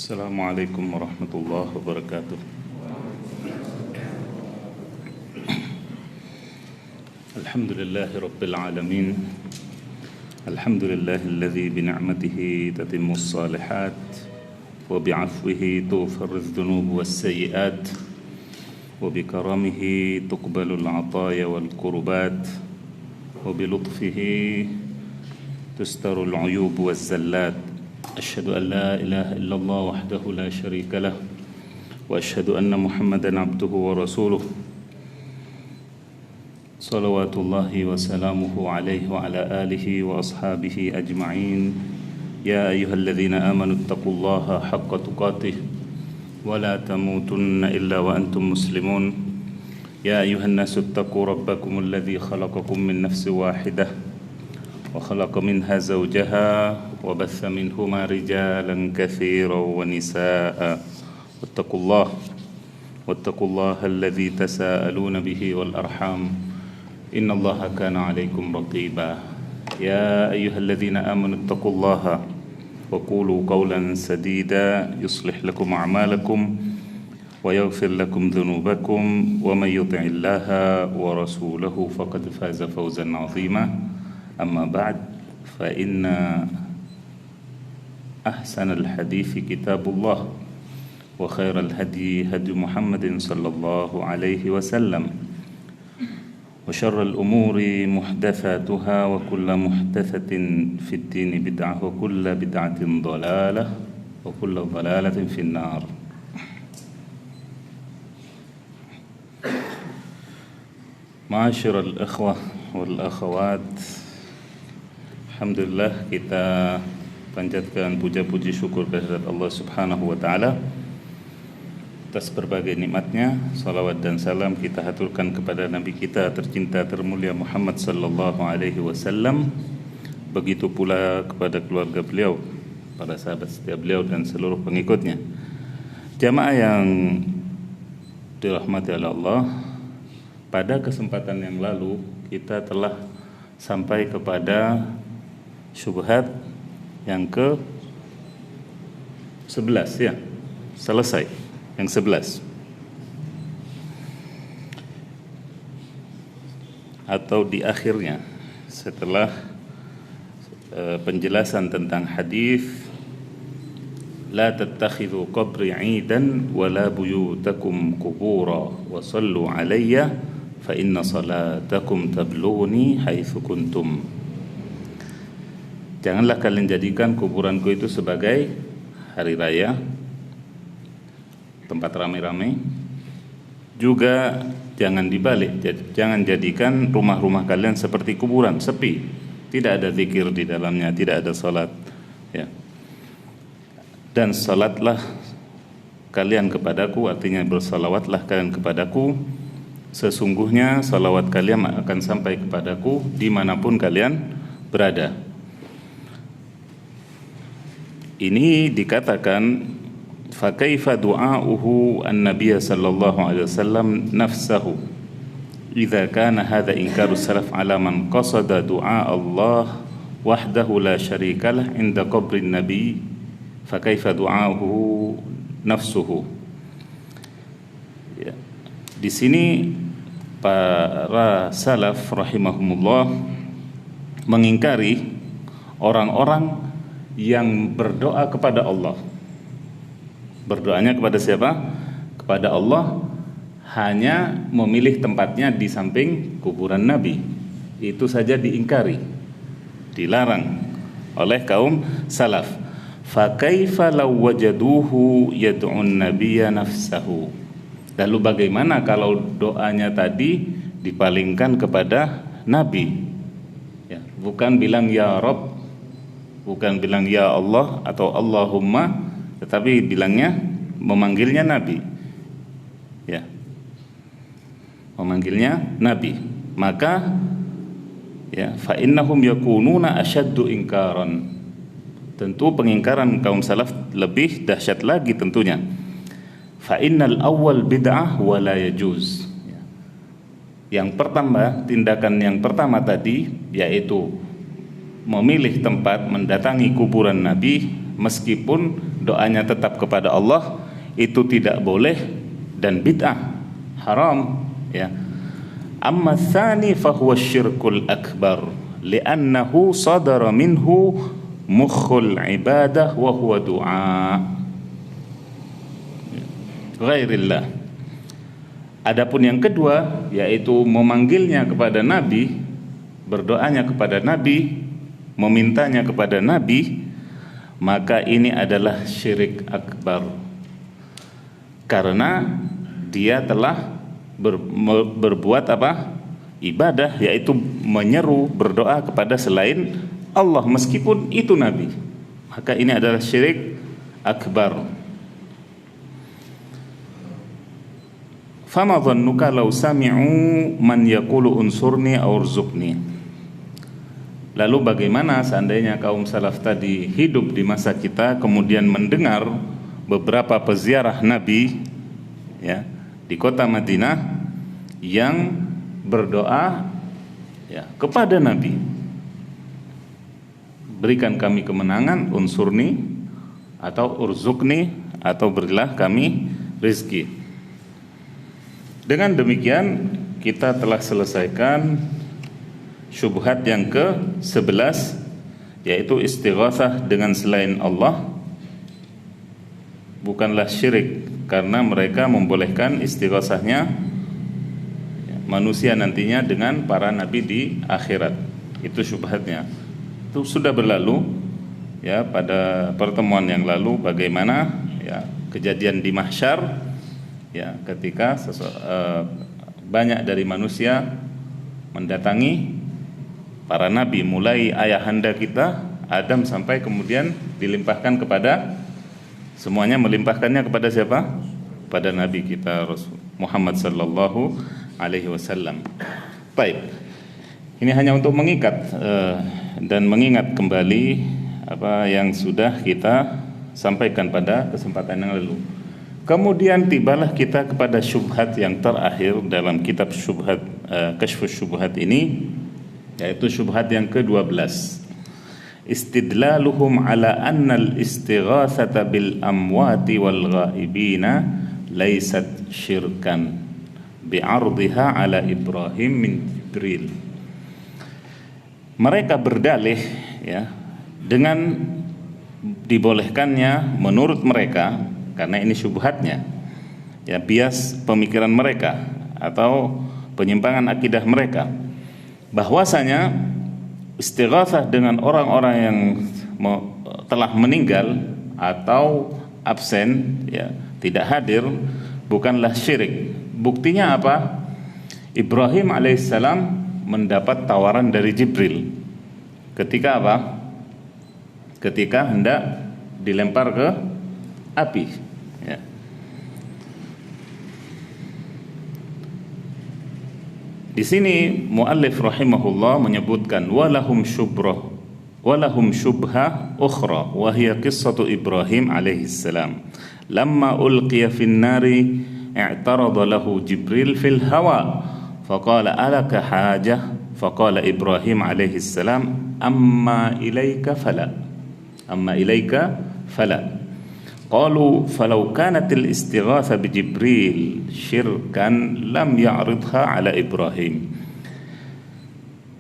Assalamualaikum warahmatullahi wabarakatuh. Alhamdulillahi rabbil alamin. Alhamdulillahilladzi bini'matihi tatimmus salihat wa bi'afwihi tughfaruz dzunub was sayyi'at wa bikaramihi tuqbalul 'ataya wal qurbat wa bilutfihi tustarul 'uyub waz zallat. Asyhadu an la ilaha illallah wahdahu la syarika lah wa asyhadu anna Muhammadan abduhu wa rasuluh. Salawatullahi wa salamuhu alaihi wa ala alihi wa ashabihi ajma'in. Ya ayyuhalladzina amanu taqullaha haqqa tuqatih wa la tamutunna illa wa antum muslimun. Ya ayyuhan nasu taqu rabbakumul ladzi khalaqakum min nafsin wahidah wa khalaqa minha zawjaha wa batha minhuma rijalan katsiran wa nisaa'a. Wattaqullaha alladzi tasaaluna bihi wal arham. Innallaha kana 'alaikum raqiba. Ya ayyuhalladzina amanu taqullaha wa qulu qawlan sadida yuslih lakum a'malakum wa yaghfir lakum dhunubakum wa may yuti'illaha wa rasulahu faqad faza fawzan 'azima. Amma ba'd, fa inna ahsanal hadithi kitabullah wa khairal hadi hadi Muhammadin sallallahu alaihi wasallam wa syarral umuri muhdatsatuha wa kullu muhdatsatin fid dini bid'ah wa kullu bid'atin dhalalah wa kullu dhalalatin fin nar. Ma'asyiral ikhwah wal akhawat, alhamdulillah kita panjatkan puja-puji syukur kehadirat Allah Subhanahu wa taala atas berbagai nikmatnya. Salawat dan salam kita haturkan kepada Nabi kita tercinta termulia Muhammad sallallahu alaihi wasallam. Begitu pula kepada keluarga beliau, para sahabat setia beliau dan seluruh pengikutnya. Jamaah yang dirahmati oleh Allah, pada kesempatan yang lalu kita telah sampai kepada syubhat yang ke-11 ya. Selesai yang 11. Atau di akhirnya setelah penjelasan tentang hadis la tattakhidhu qabri 'idan wa la buyutakum qubura wa sallu 'alayya fa inna salatakum tablughuni haitsu kuntum. Janganlah kalian jadikan kuburanku itu sebagai hari raya, tempat ramai-ramai. Juga jangan dibalik, jangan jadikan rumah-rumah kalian seperti kuburan, sepi. Tidak ada zikir di dalamnya, tidak ada salat ya. Dan salatlah kalian kepadaku, artinya bersalawatlah kalian kepadaku. Sesungguhnya salawat kalian akan sampai kepadaku dimanapun kalian berada. Ini dikatakan fa kaifa du'a'uhu an-nabiy sallallahu alaihi wasallam nafsahu idza kana hadha inkaru salaf ala man qasada du'a Allah wahdahu la syarikalah inda qabrin nabi fa kaifa du'a'uhu nafsuhu. Ya. Di sini para salaf rahimahumullah mengingkari orang-orang yang berdoa kepada Allah. Berdoanya kepada siapa? Kepada Allah, hanya memilih tempatnya di samping kuburan Nabi. Itu saja diingkari, dilarang oleh kaum salaf. Fa kaifa law wajaduhu yad'un nabiyya nafsahu. Lalu bagaimana kalau doanya tadi dipalingkan kepada Nabi? Ya, bukan bilang ya Rabb, bukan bilang ya Allah atau Allahumma, tetapi bilangnya memanggilnya Nabi. Ya. Memanggilnya Nabi. Maka ya fa innahum yakununa asyaddu inkaran. Tentu pengingkaran kaum salaf lebih dahsyat lagi tentunya. Fa innal awwal bid'ah wa la yajuz. Yang pertama, tindakan yang pertama tadi yaitu memilih tempat mendatangi kuburan Nabi meskipun doanya tetap kepada Allah, itu tidak boleh dan bid'ah, haram, ya. Amma tsani fa huwa syirkul akbar li'annahu sadara minhu mukhul ibadah wa huwa du'a ghairillah. Adapun yang kedua, yaitu memanggilnya kepada Nabi, berdoanya kepada Nabi, memintanya kepada Nabi, maka ini adalah syirik akbar. Karena dia telah berbuat apa? Ibadah, yaitu menyeru, berdoa kepada selain Allah meskipun itu Nabi. Maka ini adalah syirik akbar. Fama dhannuka law sami'u man yaqulu unsurni aw urzuqni. Lalu bagaimana seandainya kaum salaf tadi hidup di masa kita, kemudian mendengar beberapa peziarah Nabi, ya, di kota Madinah yang berdoa, ya, kepada Nabi, berikan kami kemenangan, unsurni atau urzukni, atau berilah kami rezeki. Dengan demikian kita telah selesaikan syubhat yang ke-11, yaitu istighatsah dengan selain Allah bukanlah syirik, karena mereka membolehkan istighatsahnya manusia nantinya dengan para nabi di akhirat. Itu syubhatnya. Itu sudah berlalu, ya, pada pertemuan yang lalu, bagaimana, ya, kejadian di mahsyar, ya, ketika banyak dari manusia mendatangi para nabi, mulai ayahanda kita Adam sampai kemudian dilimpahkan kepada semuanya, melimpahkannya kepada siapa? Pada nabi kita Muhammad sallallahu alaihi wasallam. Baik. Ini hanya untuk mengikat dan mengingat kembali apa yang sudah kita sampaikan pada kesempatan yang lalu. Kemudian tibalah kita kepada syubhat yang terakhir dalam kitab syubhat, Kasyfus Syubhat ini, yaitu syubhat yang ke-12. Istidlaluhum ala anna al-istighatsata bil amwati wal ghaibina laysat syirkan bi'ardhiha ala Ibrahim min Jibril. Mereka berdalih, ya, dengan dibolehkannya menurut mereka, karena ini syubhatnya, ya, bias pemikiran mereka atau penyimpangan akidah mereka, bahwasanya istighatsah dengan orang-orang yang telah meninggal atau absen, ya, tidak hadir, bukanlah syirik. Buktinya apa? Ibrahim alaihissalam mendapat tawaran dari Jibril ketika apa? Ketika hendak dilempar ke api, ya. Di sini muallif rahimahullah menyebutkan walahum syubhah ukhra wa hiya qissatu Ibrahim alaihi salam lamma ulqiya fin nari i'tarada lahu Jibril fil hawa faqala alaka hajah faqala Ibrahim alaihi salam amma ilaika fala qalu falau kanatil istighatsah bi Jibril syirkan lam ya'ridha ala Ibrahim.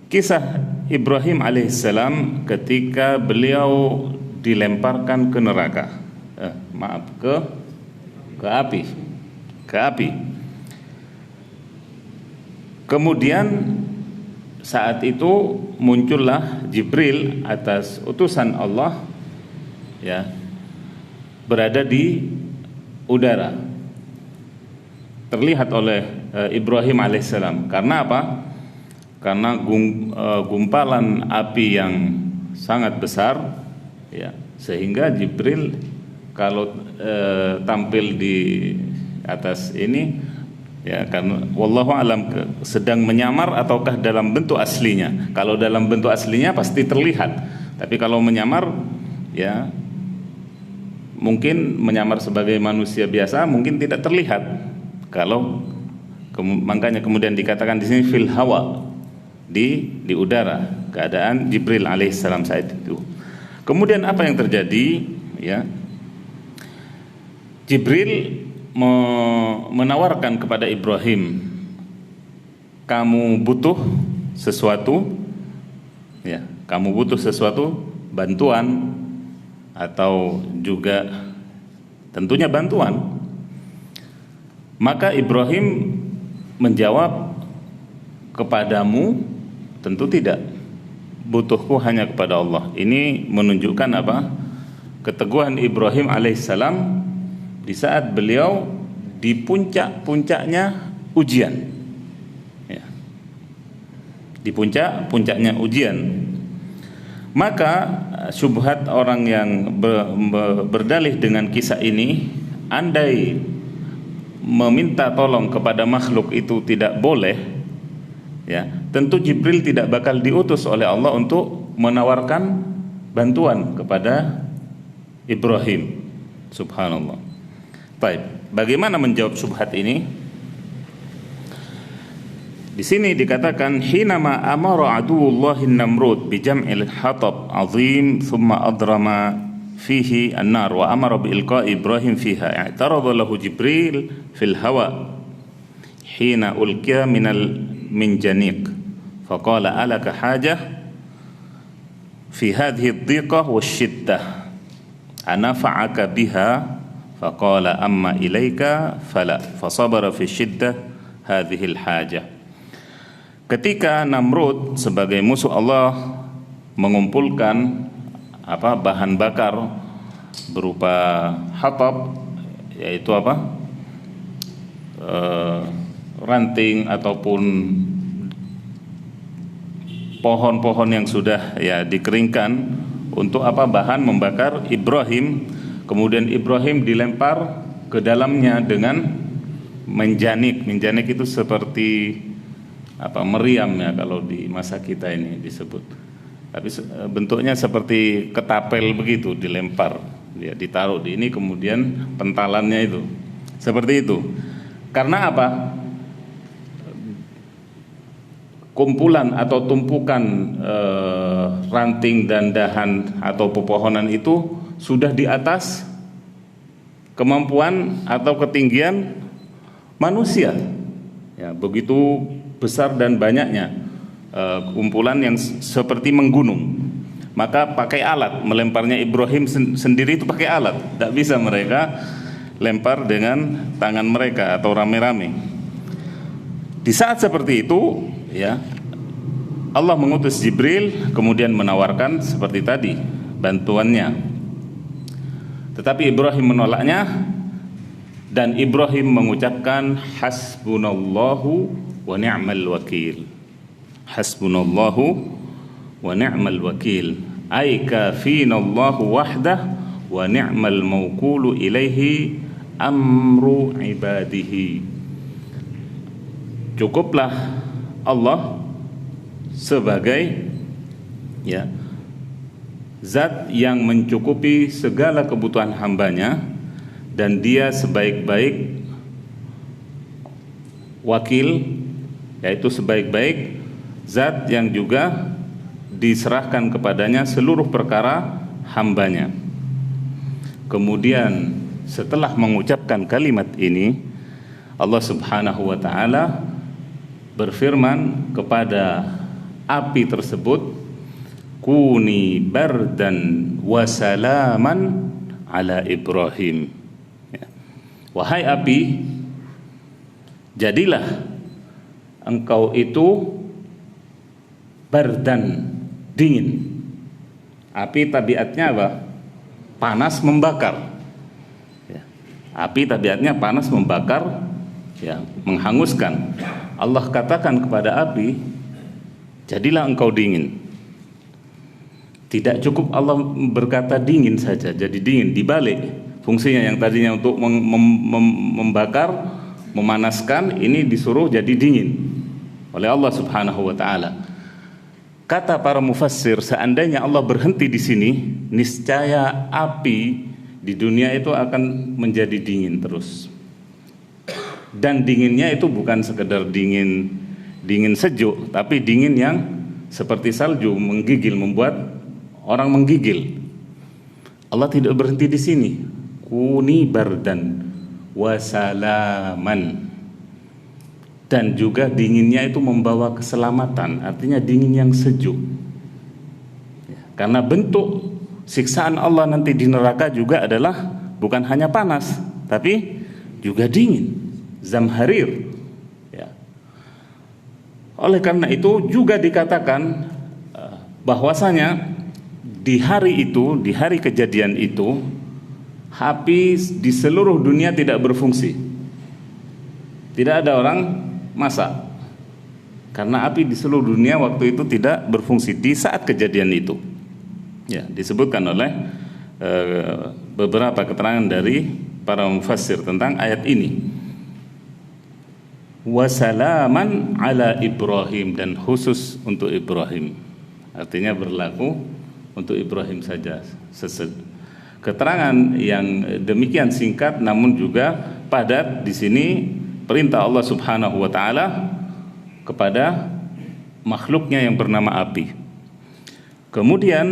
Kisah Ibrahim alaihissalam ketika beliau dilemparkan ke neraka, ke api. Kemudian saat itu muncullah Jibril atas utusan Allah, ya, berada di udara, terlihat oleh Ibrahim alaihissalam. Karena apa? Karena gumpalan api yang sangat besar, ya, sehingga Jibril kalau tampil di atas ini, ya, karena wallahu alam sedang menyamar ataukah dalam bentuk aslinya. Kalau dalam bentuk aslinya pasti terlihat, tapi kalau menyamar, ya, mungkin menyamar sebagai manusia biasa mungkin tidak terlihat. Makanya kemudian dikatakan di sini fil hawa, di udara, keadaan Jibril alaihissalam saat itu. Kemudian apa yang terjadi, ya? Jibril menawarkan kepada Ibrahim, kamu butuh sesuatu, ya, kamu butuh sesuatu, bantuan atau juga tentunya bantuan. Maka Ibrahim menjawab, kepadamu tentu tidak, butuhku hanya kepada Allah. Ini menunjukkan apa? Keteguhan Ibrahim alaihissalam di saat beliau di puncak-puncaknya ujian, ya. Di puncak-puncaknya ujian. Maka syubhat orang yang berdalih dengan kisah ini, andai meminta tolong kepada makhluk itu tidak boleh, ya, tentu Jibril tidak bakal diutus oleh Allah untuk menawarkan bantuan kepada Ibrahim. Subhanallah. Baik, bagaimana menjawab syubhat ini? Di sini dikatakan, hinama amara aduwullahi Namrud bi jam'il hatab azim thumma adrama fihi an-nar wa amara bi ilqa'i Ibrahim fiha, i'tarada lahu Jibril fil hawa hina ulqiya min janiq faqala alaka hajah fi hadhihi ad-dhiqah wash-shiddah ana fa'aka biha faqala amma ilaika fala fasabara fi shiddah hadhihi al-hajah. Ketika Namrud sebagai musuh Allah mengumpulkan bahan bakar berupa hatab, yaitu ranting ataupun pohon-pohon yang sudah dikeringkan untuk bahan membakar Ibrahim. Kemudian Ibrahim dilempar ke dalamnya dengan menjanik. Menjanik itu seperti meriam, ya, kalau di masa kita ini disebut. Tapi bentuknya seperti ketapel begitu, dilempar, dia ditaruh di ini, kemudian pentalannya itu seperti itu. Karena apa? Kumpulan atau tumpukan ranting dan dahan atau pepohonan itu sudah di atas kemampuan atau ketinggian manusia, ya, begitu besar dan banyaknya kumpulan yang seperti menggunung. Maka pakai alat, melemparnya Ibrahim sendiri itu pakai alat, tidak bisa mereka lempar dengan tangan mereka atau rame-rame. Di saat seperti itu, ya, Allah mengutus Jibril kemudian menawarkan seperti tadi bantuannya. Tetapi Ibrahim menolaknya, dan Ibrahim mengucapkan hasbunallahu wa ni'mal wakil. Hasbunallahu wa ni'mal wakil, ay kafinallahu wahdah wa ni'mal mawqulu ilaihi amru ibadihi. Cukuplah Allah sebagai, ya, zat yang mencukupi segala kebutuhan hambanya, dan dia sebaik-baik wakil, yaitu sebaik-baik zat yang juga diserahkan kepadanya seluruh perkara hambanya. Kemudian setelah mengucapkan kalimat ini, Allah Subhanahu wa ta'ala berfirman kepada api tersebut, kuni bardan wa salaman ala Ibrahim, ya. Wahai api, jadilah engkau itu bardan, dingin. Api tabiatnya apa? Panas membakar, ya. Api tabiatnya panas membakar, ya, menghanguskan. Allah katakan kepada api, jadilah engkau dingin. Tidak cukup Allah berkata dingin saja jadi dingin, dibalik fungsinya, yang tadinya untuk membakar, memanaskan, ini disuruh jadi dingin oleh Allah Subhanahu wa ta'ala. Kata para mufassir, seandainya Allah berhenti di sini, niscaya api di dunia itu akan menjadi dingin terus. Dan dinginnya itu bukan sekedar dingin sejuk, tapi dingin yang seperti salju, menggigil, membuat orang menggigil. Allah tidak berhenti di sini. kuni bardan wa salaman. Dan juga dinginnya itu membawa keselamatan, artinya dingin yang sejuk. Karena bentuk siksaan Allah nanti di neraka juga adalah bukan hanya panas, tapi juga dingin, zamharir. Ya. Oleh karena itu juga dikatakan bahwasanya di hari itu, di hari kejadian itu, api di seluruh dunia tidak berfungsi. Tidak ada orang masak, karena api di seluruh dunia waktu itu tidak berfungsi di saat kejadian itu. Ya, disebutkan oleh beberapa keterangan dari para mufassir tentang ayat ini. Wasalaman ala Ibrahim, dan khusus untuk Ibrahim, artinya berlaku untuk Ibrahim saja. Keterangan yang demikian singkat namun juga padat di sini. Perintah Allah Subhanahu wa taala kepada makhluknya yang bernama api. Kemudian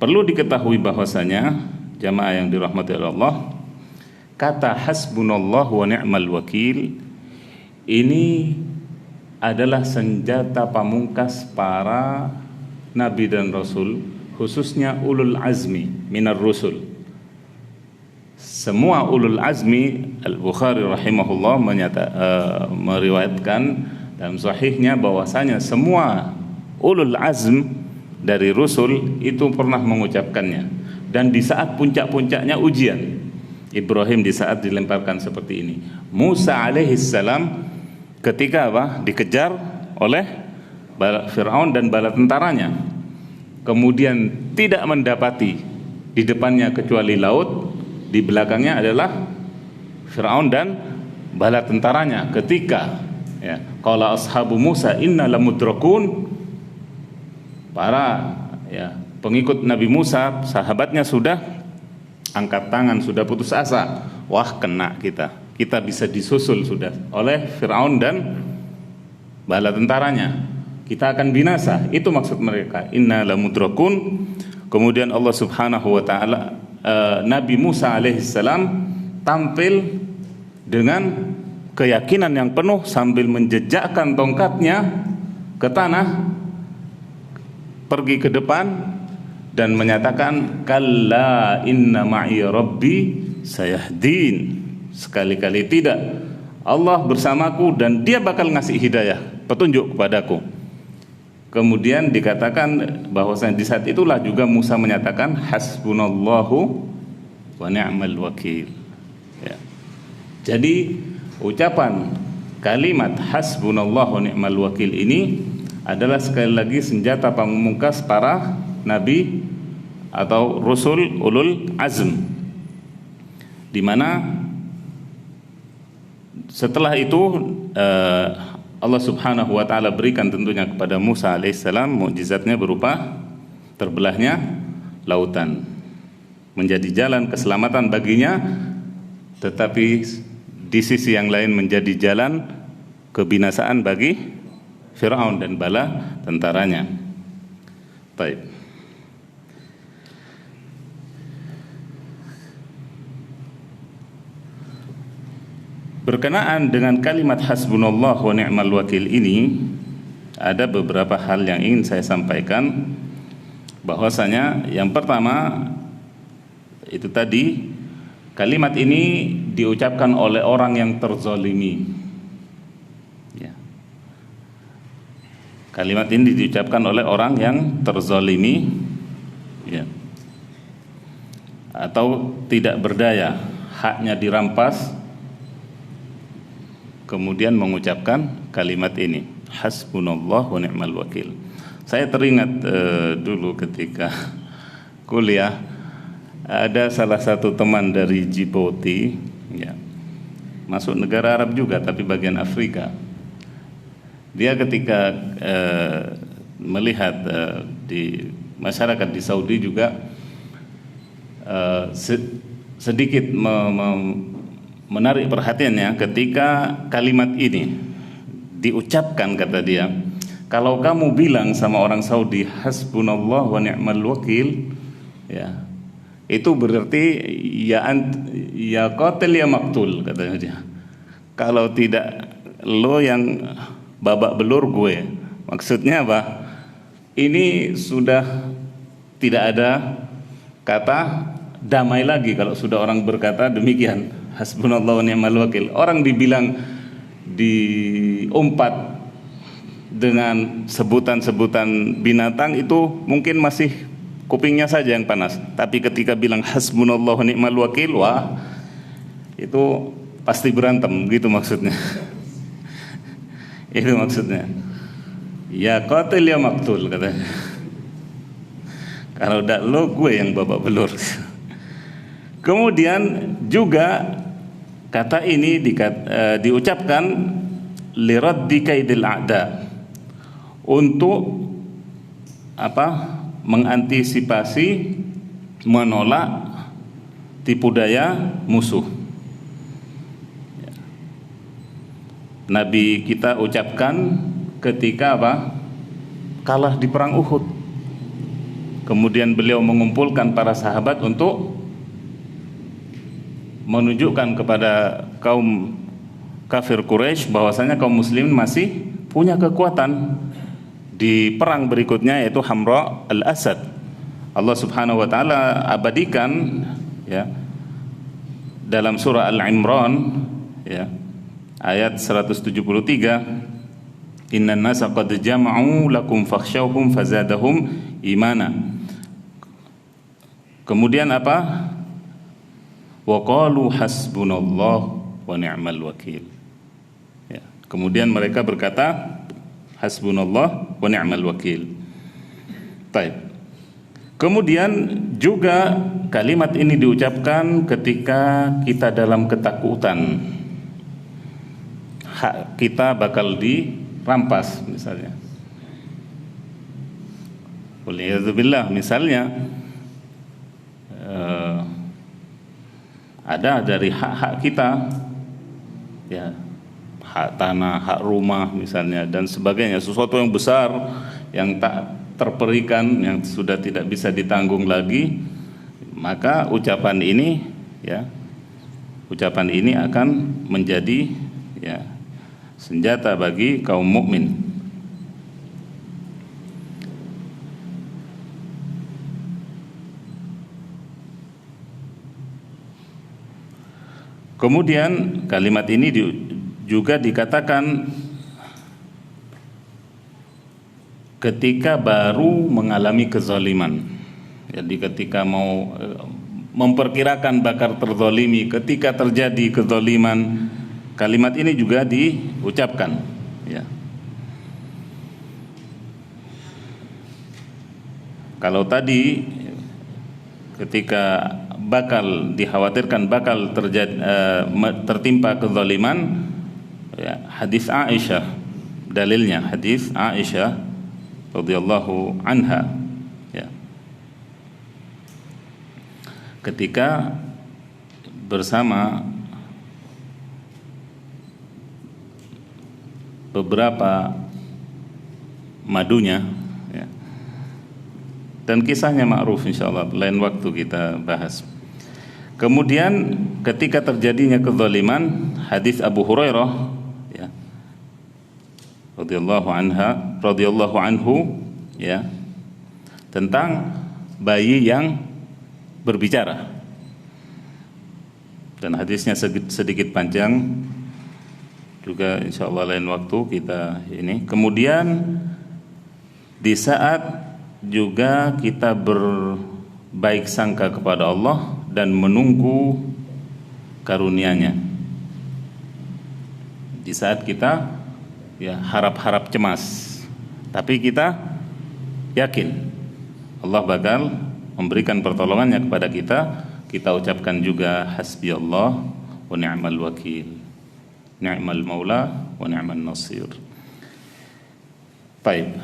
perlu diketahui bahwasanya jamaah yang dirahmati Allah, kata hasbunallah wa ni'mal wakil ini adalah senjata pamungkas para nabi dan rasul, khususnya ulul azmi minar rusul. Semua ulul azmi, Al-Bukhari rahimahullah meriwayatkan dalam sahihnya bahwasanya semua ulul azm dari rusul itu pernah mengucapkannya. Dan di saat puncak-puncaknya ujian, Ibrahim di saat dilemparkan seperti ini, Musa alaihissalam ketika dikejar oleh Fir'aun dan bala tentaranya, kemudian tidak mendapati di depannya kecuali laut, di belakangnya adalah Fir'aun dan bala tentaranya. Ketika qala ashabu Musa inna lamudrakun, para pengikut Nabi Musa, sahabatnya sudah angkat tangan, sudah putus asa. Wah, kena kita bisa disusul sudah oleh Fir'aun dan bala tentaranya, kita akan binasa. Itu maksud mereka, inna lamudrakun. Kemudian Allah Subhanahu wa taala, Nabi Musa alaihissalam tampil dengan keyakinan yang penuh sambil menjejakkan tongkatnya ke tanah, pergi ke depan dan menyatakan kalla inna ma'i rabbi sayahdin, sekali-kali tidak, Allah bersamaku dan dia bakal ngasih hidayah, petunjuk kepadaku. Kemudian dikatakan bahwasanya di saat itulah juga Musa menyatakan hasbunallahu wa ni'mal wakil. Ya. Jadi ucapan kalimat hasbunallahu wa ni'mal wakil ini adalah sekali lagi senjata pamungkas para nabi atau rasul ulul azm, di mana setelah itu Allah Subhanahu wa taala berikan tentunya kepada Musa alaihissalam mukjizatnya berupa terbelahnya lautan menjadi jalan keselamatan baginya, tetapi di sisi yang lain menjadi jalan kebinasaan bagi Fir'aun dan bala tentaranya. Baik. Berkenaan dengan kalimat hasbunallah wa ni'mal wakil ini, ada beberapa hal yang ingin saya sampaikan. Bahwasanya yang pertama itu tadi, kalimat ini diucapkan oleh orang yang terzalimi. Ya. Kalimat ini diucapkan oleh orang yang terzalimi, ya, atau tidak berdaya, haknya dirampas, kemudian mengucapkan kalimat ini, hasbunallah wa ni'mal wakil. Saya teringat dulu ketika kuliah, ada salah satu teman dari Djibouti, ya, masuk negara Arab juga tapi bagian Afrika. Dia ketika melihat di masyarakat di Saudi juga sedikit menarik perhatiannya ketika kalimat ini diucapkan. Kata dia, kalau kamu bilang sama orang Saudi hasbunallah wa ni'mal wakil, ya, Itu berarti ya qatil ya maktul, katanya dia. Kalau tidak lo yang babak belur gue. Maksudnya apa? Ini sudah tidak ada kata damai lagi kalau sudah orang berkata demikian. Hasbunallahu wa ni'mal wakil. Orang dibilang diumpat dengan sebutan-sebutan binatang itu mungkin masih kupingnya saja yang panas. Tapi ketika bilang hasbunallahu wa ni'mal wakil, wah, itu pasti berantem gitu maksudnya. Itu maksudnya. Ya qatil ya maktul, katanya. Kalau udah lo, gue yang babak belur. Kemudian juga kata ini diucapkan liraddi kaidil a'da, untuk apa? Mengantisipasi, menolak tipu daya musuh. Nabi kita ucapkan ketika apa? Kalah di perang Uhud. Kemudian beliau mengumpulkan para sahabat untuk menunjukkan kepada kaum kafir Quraisy bahwasanya kaum muslimin masih punya kekuatan di perang berikutnya, yaitu Hamra al-Asad. Allah Subhanahu wa taala abadikan ya dalam surah Al-Imran ya ayat 173, innan nasa qad jama'u lakum fakhshawhum fazadahum imana. Kemudian apa? Wa qalu hasbunallah wa ni'mal wakil. Ya, kemudian mereka berkata hasbunallah wa ni'mal wakil. Baik. Kemudian juga kalimat ini diucapkan ketika kita dalam ketakutan, hak kita bakal dirampas misalnya. Waliyadzubillah, misalnya ada dari hak-hak kita ya, hak tanah, hak rumah misalnya dan sebagainya, sesuatu yang besar yang tak terperikan, yang sudah tidak bisa ditanggung lagi, maka ucapan ini ya, ucapan ini akan menjadi ya senjata bagi kaum mukmin. Kemudian kalimat ini juga dikatakan ketika baru mengalami kezaliman. Jadi ketika mau memperkirakan bakal terzalimi, ketika terjadi kezaliman, kalimat ini juga diucapkan ya. Kalau tadi ketika bakal dikhawatirkan bakal tertimpa kezaliman ya, hadis Aisyah dalilnya, hadis Aisyah radhiyallahu anha ya, ketika bersama beberapa madunya ya, dan kisahnya ma'ruf, insyaallah lain waktu kita bahas. Kemudian ketika terjadinya kezaliman, hadis Abu Hurairah ya, radhiyallahu anhu ya, tentang bayi yang berbicara, dan hadisnya sedikit panjang juga, insyaallah lain waktu kita ini. Kemudian di saat juga kita berbaik sangka kepada Allah dan menunggu karunia-Nya, di saat kita ya harap-harap cemas, tapi kita yakin Allah bakal memberikan pertolongannya kepada kita, kita ucapkan juga hasbiyallah wa ni'mal wakil, ni'mal maula wa ni'man nasir. Baik.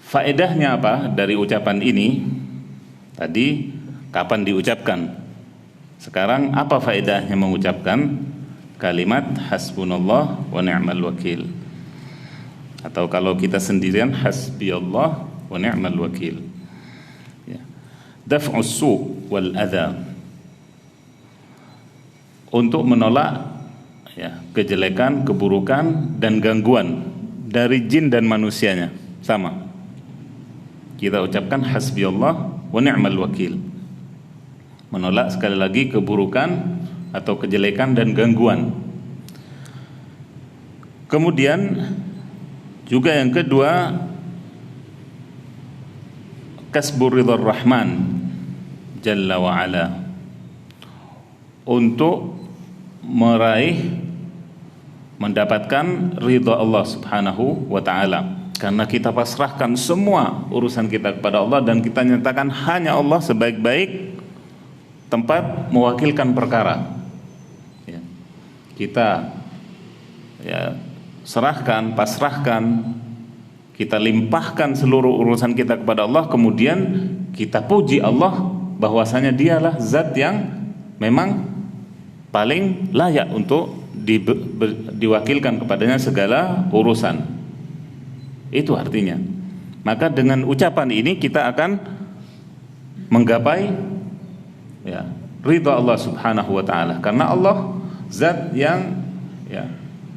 Faedahnya apa dari ucapan ini? Tadi kapan diucapkan? Sekarang apa faedahnya mengucapkan kalimat hasbunallah wa ni'mal wakil? Atau kalau kita sendirian hasbiyallah wa ni'mal wakil ya. daf'us su' wal adza, untuk menolak ya kejelekan, keburukan dan gangguan dari jin dan manusianya. Sama, kita ucapkan hasbiyallah wa ni'mal wakil, menolak sekali lagi keburukan atau kejelekan dan gangguan. Kemudian juga yang kedua, kasbur ridhar rahman jalla wa ala, untuk meraih, mendapatkan ridha Allah subhanahu wa ta'ala, karena kita pasrahkan semua urusan kita kepada Allah dan kita nyatakan hanya Allah sebaik-baik tempat mewakilkan perkara ya. Kita ya serahkan, pasrahkan, kita limpahkan seluruh urusan kita kepada Allah, kemudian kita puji Allah bahwasanya dialah zat yang memang paling layak untuk diwakilkan kepadanya segala urusan. Itu artinya. Maka dengan ucapan ini kita akan menggapai ya ridha Allah subhanahu wa ta'ala, karena Allah zat yang ya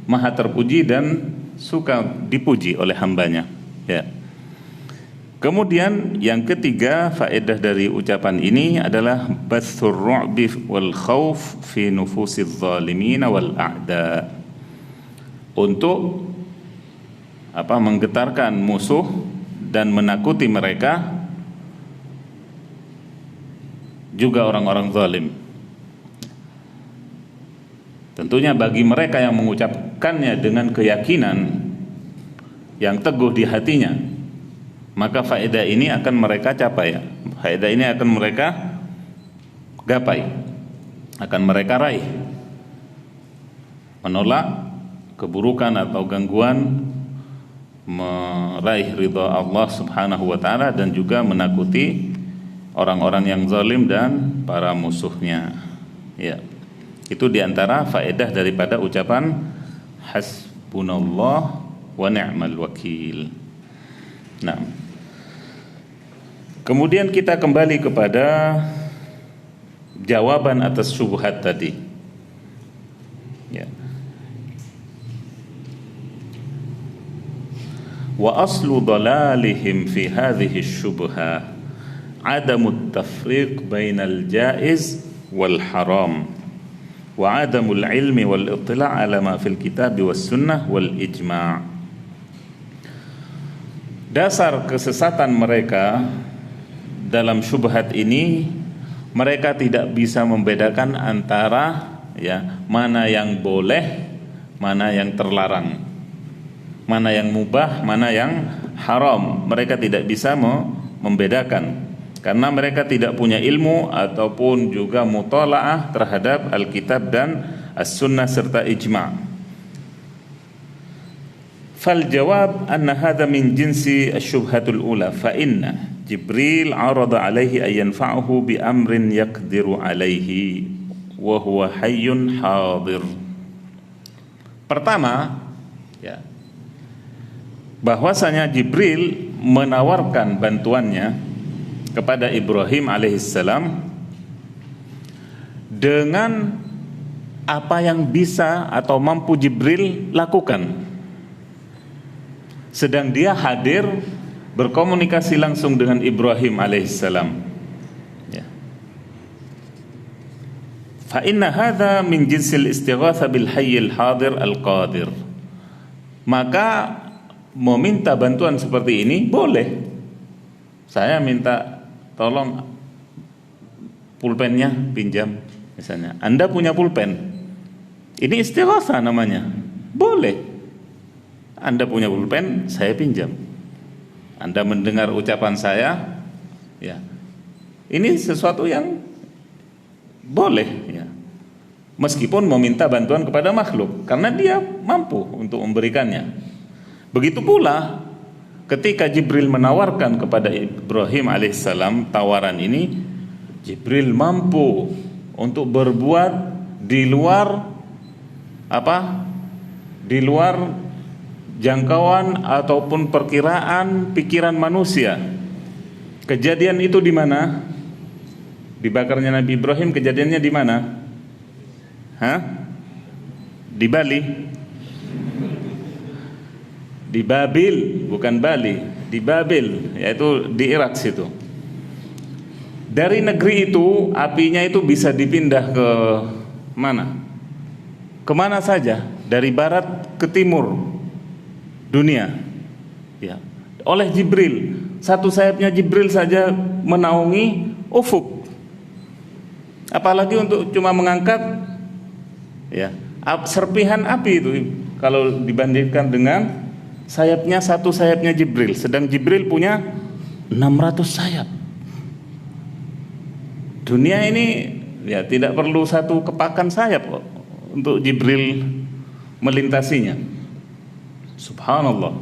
maha terpuji dan suka dipuji oleh hambanya ya. Kemudian yang ketiga, faedah dari ucapan ini adalah bathur ru'bi wal khauf fi nufusiz zalimin wal a'da, untuk menggetarkan musuh dan menakuti mereka, juga orang-orang zalim. Tentunya bagi mereka yang mengucapkannya dengan keyakinan yang teguh di hatinya, maka faedah ini akan mereka capai, faedah ini akan mereka gapai, akan mereka raih, menolak keburukan atau gangguan, meraih ridha Allah subhanahu wa ta'ala, dan juga menakuti orang-orang yang zalim dan para musuhnya ya. Itu diantara faedah daripada ucapan hasbunallah wa ni'mal wakil. Nah, kemudian kita kembali kepada jawaban atas syubhat tadi ya. Wa aslu dalalihim fi hadhihi syubhah adamut tafriq bainal jaiz wal haram wa adamul ilmi wal ittila' ala ma fil kitab was sunnah wal ijma'. Dasar kesesatan mereka dalam syubhat ini, mereka tidak bisa membedakan antara ya mana yang boleh, mana yang terlarang, mana yang mubah, mana yang haram. Mereka tidak bisa membedakan karena mereka tidak punya ilmu ataupun juga mutalaah terhadap Alkitab dan As-Sunnah serta ijma'. Fal jawab anna hadha min jinsi asy-syubhatul ula fa inna Jibril arada alaihi ay yanfa'uhu bi amrin yaqdiru alaihi wa huwa hayyun hadir. Pertama ya, bahwasanya Jibril menawarkan bantuannya kepada Ibrahim alaihissalam dengan apa yang bisa atau mampu Jibril lakukan, sedang dia hadir berkomunikasi langsung dengan Ibrahim alaihissalam ya. Fa inna hadza min jinsil istighatha bil hayyil hadir al qadir. Maka meminta bantuan seperti ini boleh. Saya minta tolong pulpennya pinjam misalnya. Anda punya pulpen, ini istighatsah namanya, boleh. Anda punya pulpen, saya pinjam. Anda mendengar ucapan saya ya, ini sesuatu yang boleh ya, meskipun meminta bantuan kepada makhluk, karena dia mampu untuk memberikannya. Begitu pula ketika Jibril menawarkan kepada Ibrahim alaihissalam tawaran ini, Jibril mampu untuk berbuat di luar di luar jangkauan ataupun perkiraan pikiran manusia. Kejadian itu di mana? Dibakarnya Nabi Ibrahim kejadiannya di mana? Hah? Di Bali? Di Babil, bukan Bali, di Babil, yaitu di Irak situ. Dari negeri itu apinya itu bisa dipindah ke mana? Kemana saja, dari barat ke timur dunia. Ya, oleh Jibril. Satu sayapnya Jibril saja menaungi ufuk. Apalagi untuk cuma mengangkat, ya, serpihan api itu kalau dibandingkan dengan satu sayapnya Jibril. Sedang Jibril punya 600 sayap. Dunia ini ya tidak perlu satu kepakan sayap kok untuk Jibril melintasinya. Subhanallah.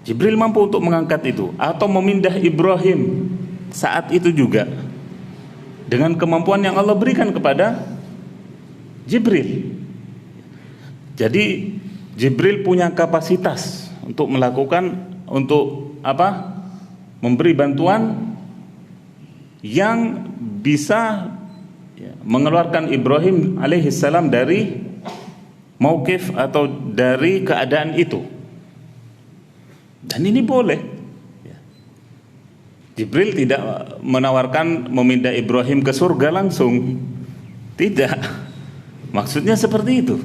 Jibril mampu untuk mengangkat itu atau memindah Ibrahim saat itu juga dengan kemampuan yang Allah berikan kepada Jibril. Jadi Jibril punya kapasitas untuk melakukan, untuk apa? Memberi bantuan yang bisa mengeluarkan Ibrahim alaihissalam dari mauqif atau dari keadaan itu. Dan ini boleh. Jibril tidak menawarkan memindah Ibrahim ke surga langsung. Tidak. Maksudnya seperti itu.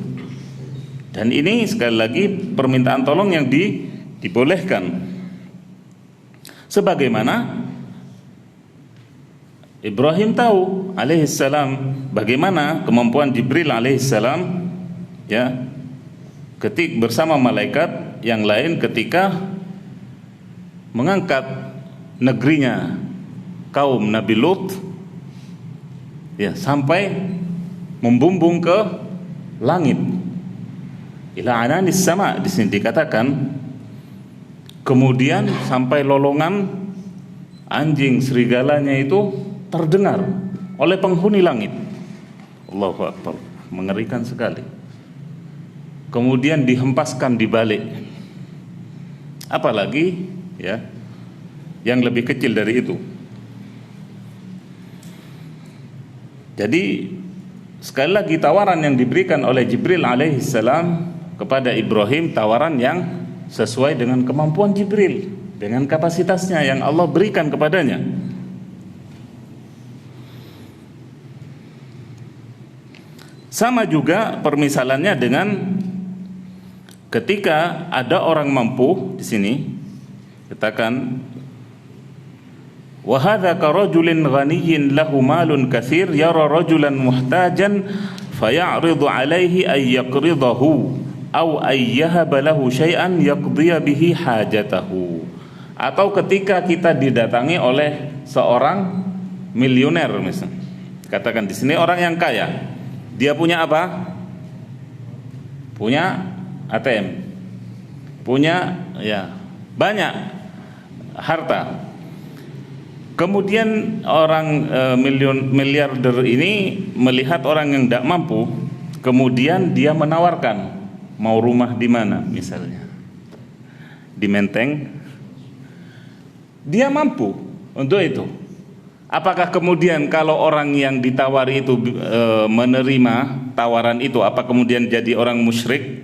Dan ini sekali lagi permintaan tolong yang dibolehkan. Sebagaimana Ibrahim tahu alaihissalam bagaimana kemampuan Jibril alaihissalam, ya, bersama malaikat yang lain ketika mengangkat negerinya kaum Nabi Lut, ya, sampai membumbung ke langit. Ila ananis sama di sini dikatakan, kemudian sampai lolongan anjing serigalanya itu terdengar oleh penghuni langit. Allahu Akbar, mengerikan sekali. Kemudian dihempaskan di balik. Apalagi ya yang lebih kecil dari itu. Jadi sekali lagi tawaran yang diberikan oleh Jibril alaihissalam kepada Ibrahim, tawaran yang sesuai dengan kemampuan Jibril, dengan kapasitasnya yang Allah berikan kepadanya. Sama juga permisalannya dengan ketika ada orang mampu di sini, katakan wa hadza ka rajulin ghaniyyin lahu malun katsir yara rajulan muhtajan faya'ridu alaihi ay yaqridahu aw ay yahaba lahu syai'an yaqdiya bihi hajatahu. Atau ketika kita didatangi oleh seorang miliuner misalnya. Katakan di sini orang yang kaya. Dia punya apa? Punya ATM. Punya ya banyak harta. Kemudian orang miliarder ini melihat orang yang tidak mampu, kemudian dia menawarkan mau rumah di mana misalnya, di Menteng. Dia mampu untuk itu. Apakah kemudian kalau orang yang ditawari itu menerima tawaran itu, apa kemudian jadi orang musyrik?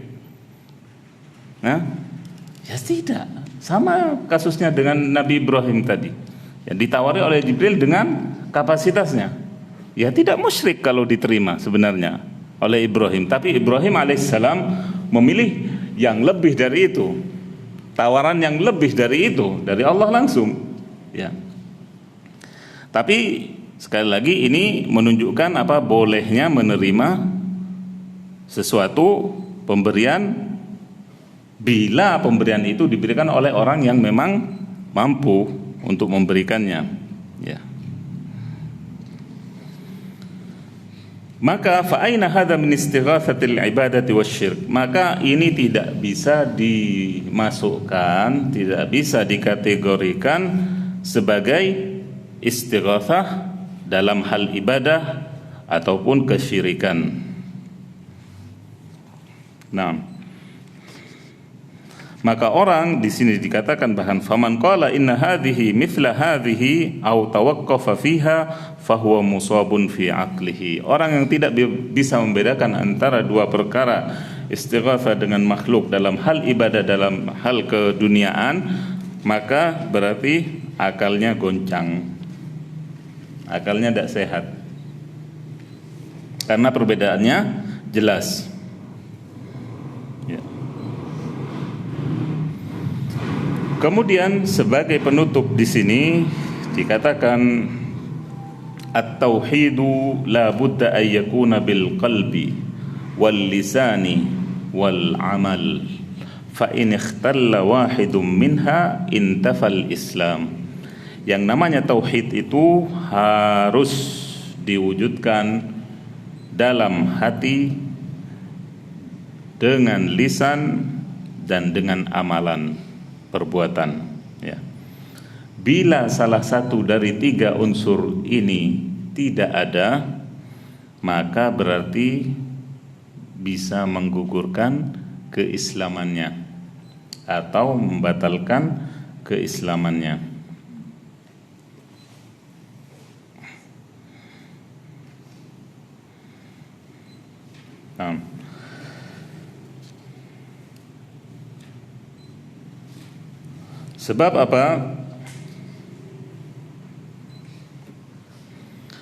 Nah, ya tidak. Sama kasusnya dengan Nabi Ibrahim tadi, yang ditawari oleh Jibril dengan kapasitasnya. Ya tidak musyrik kalau diterima sebenarnya oleh Ibrahim. Tapi Ibrahim alaihissalam memilih yang lebih dari itu, tawaran yang lebih dari itu dari Allah langsung. Ya. Tapi sekali lagi ini menunjukkan apa bolehnya menerima sesuatu pemberian bila pemberian itu diberikan oleh orang yang memang mampu untuk memberikannya. Ya. Maka fa'aina hadza min istighatsatil ibadati wasyirk. Maka ini tidak bisa dimasukkan, tidak bisa dikategorikan sebagai istighatsah dalam hal ibadah ataupun kesyirikan. Nah, Maka orang di sini dikatakan bahkan faman qala inna hadhihi mithla hadhihi au tawaqqafa fiha fahuwa musabun fi aqlihi. Orang yang tidak bisa membedakan antara dua perkara, istighatsah dengan makhluk dalam hal ibadah, dalam hal keduniaan, maka berarti akalnya goncang, akalnya tidak sehat, karena perbedaannya jelas. Ya. Kemudian sebagai penutup di sini dikatakan at-tauhidu la budda an yakuna bil qalbi wal lisani wal amal fa in ikhtalla wahidun minha intafal Islam. Yang namanya tauhid itu harus diwujudkan dalam hati, dengan lisan, dan dengan amalan, perbuatan, ya. Bila salah satu dari tiga unsur ini tidak ada, maka berarti bisa menggugurkan keislamannya atau membatalkan keislamannya. Sebab apa?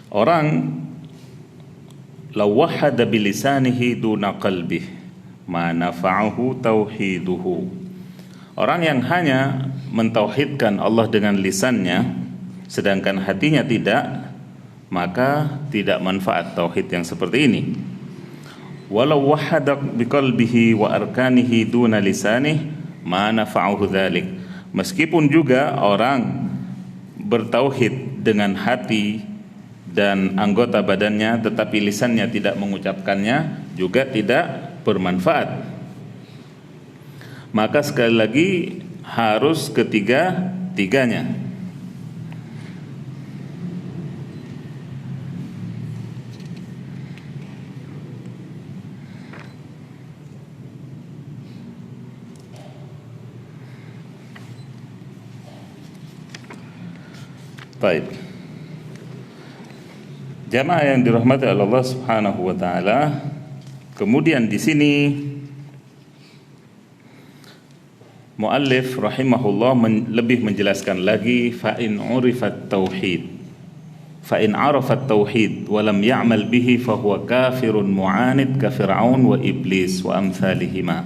Orang law wahada bilisanihi duna qalbih ma nafa'ahu tauhiduhu. Orang yang hanya mentauhidkan Allah dengan lisannya sedangkan hatinya tidak, maka tidak manfaat tauhid yang seperti ini. Walau wahada biqalbihi wa arkanihi duna lisanih ma nafa'ahu dzalik. Meskipun juga orang bertauhid dengan hati dan anggota badannya tetapi lisannya tidak mengucapkannya, juga tidak bermanfaat. Maka sekali lagi harus ketiga-tiganya. Baik. Jamaah yang dirahmati Allah Subhanahu wa taala, kemudian di sini muallif rahimahullah lebih menjelaskan lagi fa in urifat tauhid fa in arafat tauhid wa lam ya'mal bihi fa huwa kafirun mu'anid ka fir'aun wa iblis wa amsalihima.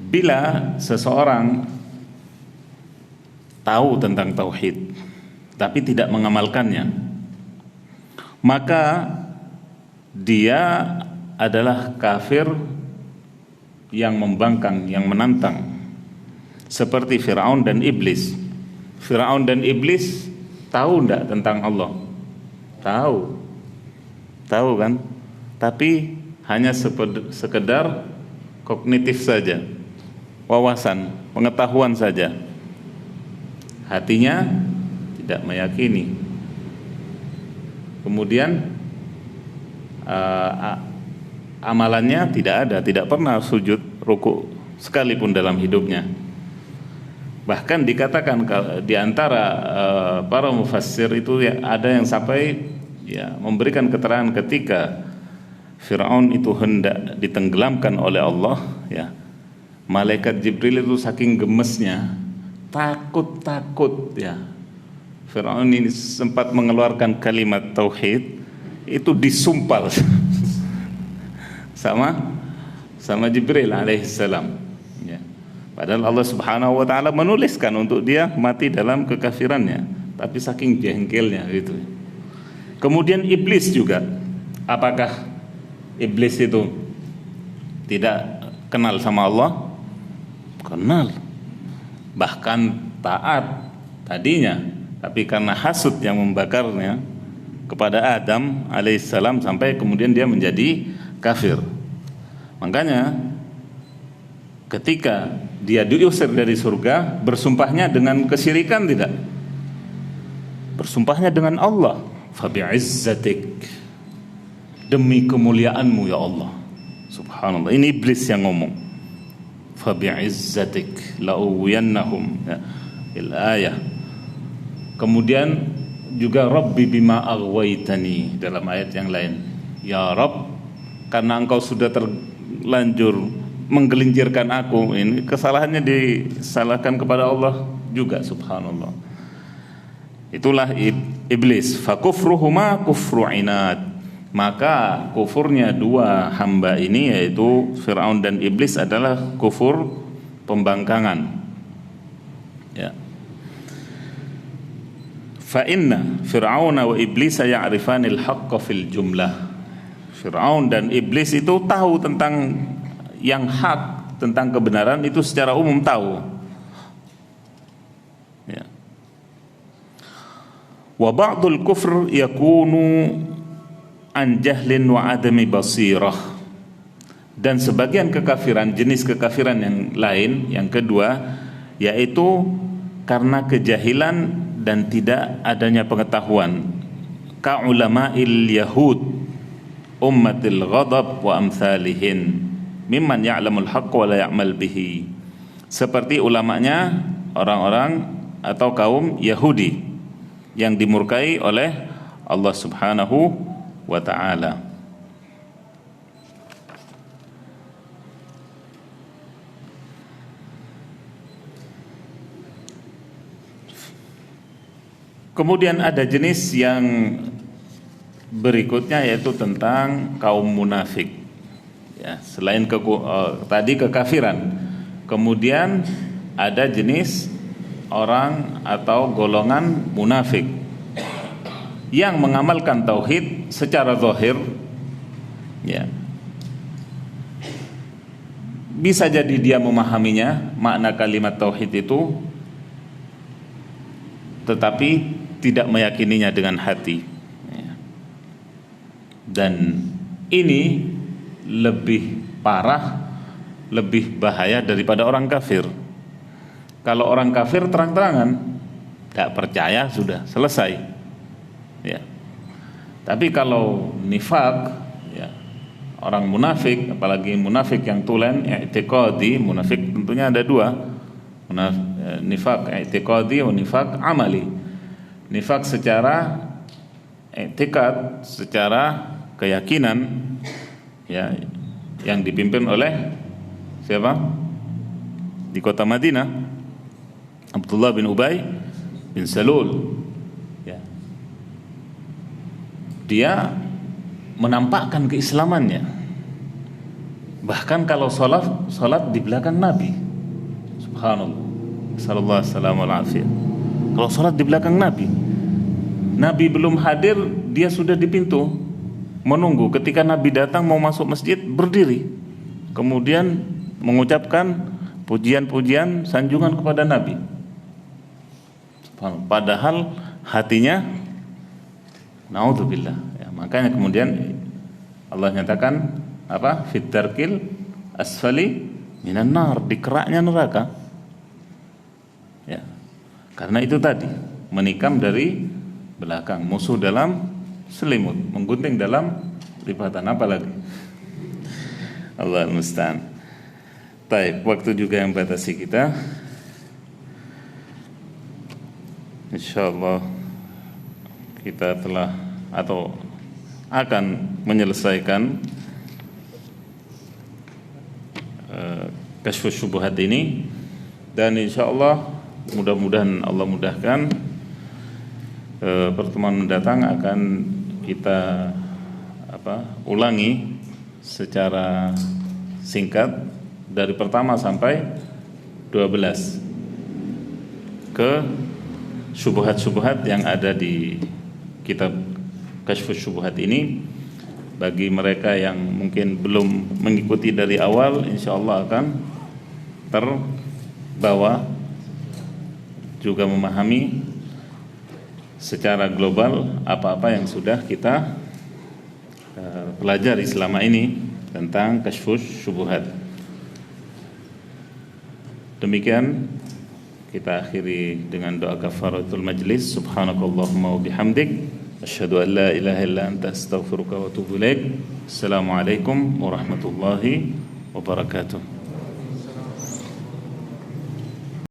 Bila seseorang tahu tentang tauhid tapi tidak mengamalkannya, maka dia adalah kafir yang membangkang, yang menantang, seperti Firaun dan iblis. Firaun dan iblis tahu enggak tentang Allah? Tahu kan? Tapi hanya sekedar kognitif saja, wawasan, pengetahuan saja. Hatinya tidak meyakini. Kemudian amalannya tidak ada, tidak pernah sujud ruku sekalipun dalam hidupnya. Bahkan dikatakan di antara para mufassir itu ya, ada yang sampai ya memberikan keterangan ketika Firaun itu hendak ditenggelamkan oleh Allah, ya, malaikat Jibril itu saking gemesnya, takut ya, Firaun ini sempat mengeluarkan kalimat tauhid, itu disumpal sama Jibril alaihissalam, ya. Padahal Allah Subhanahu wa taala menuliskan untuk dia mati dalam kekafirannya, tapi saking jengkelnya gitu. Kemudian iblis juga, apakah iblis itu tidak kenal sama Allah? Kenal, bahkan taat tadinya, tapi karena hasud yang membakarnya kepada Adam alaihissalam sampai kemudian dia menjadi kafir. Makanya ketika dia diusir dari surga, bersumpahnya dengan kesyirikan tidak? Bersumpahnya dengan Allah. Fabi'izzatik, demi kemuliaanmu ya Allah. Subhanallah, ini iblis yang ngomong. fa bi'izzatik la'uwiyannahum, ya, ayah. Kemudian juga Rabbi bima aghwaytani dalam ayat yang lain. Ya Rabb, karena engkau sudah terlanjur menggelincirkan aku, ini kesalahannya disalahkan kepada Allah juga, subhanallah. Itulah iblis. Fa kufruhuma kufru inad. Maka kufurnya dua hamba ini, yaitu Fir'aun dan iblis, adalah kufur pembangkangan. Ya. Fa inna Fir'auna wa iblisa ya'rifanil haqqa fil jumlah. Fir'aun dan iblis itu tahu tentang yang hak, tentang kebenaran itu secara umum tahu. Ya. Wa ba'dul kufr yakunu an jahlin wa adami basirah. Dan sebagian kekafiran, jenis kekafiran yang lain, yang kedua, yaitu karena kejahilan dan tidak adanya pengetahuan. Ka ulama'il yahud ummatil ghadab wa amthalihin mimman ya'lamul haqq wa la ya'mal bihi. Seperti ulamanya orang-orang atau kaum Yahudi yang dimurkai oleh Allah Subhanahu wa ta'ala. Kemudian ada jenis yang berikutnya, yaitu tentang kaum munafik. Ya, selain tadi kekafiran, kemudian ada jenis orang atau golongan munafik yang mengamalkan tauhid secara zahir. Ya, bisa jadi dia memahaminya, makna kalimat tauhid itu, tetapi tidak meyakininya dengan hati. Ya. Dan ini lebih parah, lebih bahaya daripada orang kafir. Kalau orang kafir terang-terangan tidak percaya, sudah selesai. Ya. Tapi kalau nifak, ya, orang munafik, apalagi munafik yang tulen, i'tiqadi, munafik tentunya ada dua, nifak i'tiqadi atau nifak amali. Nifak secara i'tiqad, secara keyakinan, ya, yang dipimpin oleh siapa? Di kota Madinah, Abdullah bin Ubay bin Salul. Ya. Dia menampakkan keislamannya. Bahkan kalau salat di belakang Nabi. Subhanallah. Sallallahu alaihi wasallam. Kalau salat di belakang Nabi, Nabi belum hadir, dia sudah di pintu menunggu. Ketika Nabi datang mau masuk masjid, berdiri, kemudian mengucapkan pujian-pujian, sanjungan kepada Nabi. Padahal hatinya naudzubillah. Ya, makanya kemudian Allah nyatakan apa? Fit tarkil asfali minan nar, di keraknya neraka. Ya. Karena itu tadi, menikam dari belakang, musuh dalam selimut, menggunting dalam lipatan, apa lagi? Allah musta'an. Baik, waktu juga yang batasi kita. Insyaallah kita telah atau akan menyelesaikan kasyfus syubhat ini, dan insyaallah mudah-mudahan Allah mudahkan pertemuan mendatang akan kita ulangi secara singkat dari pertama sampai 12 ke syubhat-syubhat yang ada di kitab Kasyfus Syubhat ini. Bagi mereka yang mungkin belum mengikuti dari awal, insyaallah akan terbawa juga memahami secara global apa-apa yang sudah kita pelajari selama ini tentang Kasyfus Syubhat. Demikian kita akhiri dengan doa kafaratul majlis. Subhanakallahumma wa bihamdik, asyhadu an la ilaha illa anta, astaghfiruka wa atubu ilaik. Assalamualaikum warahmatullahi wabarakatuh.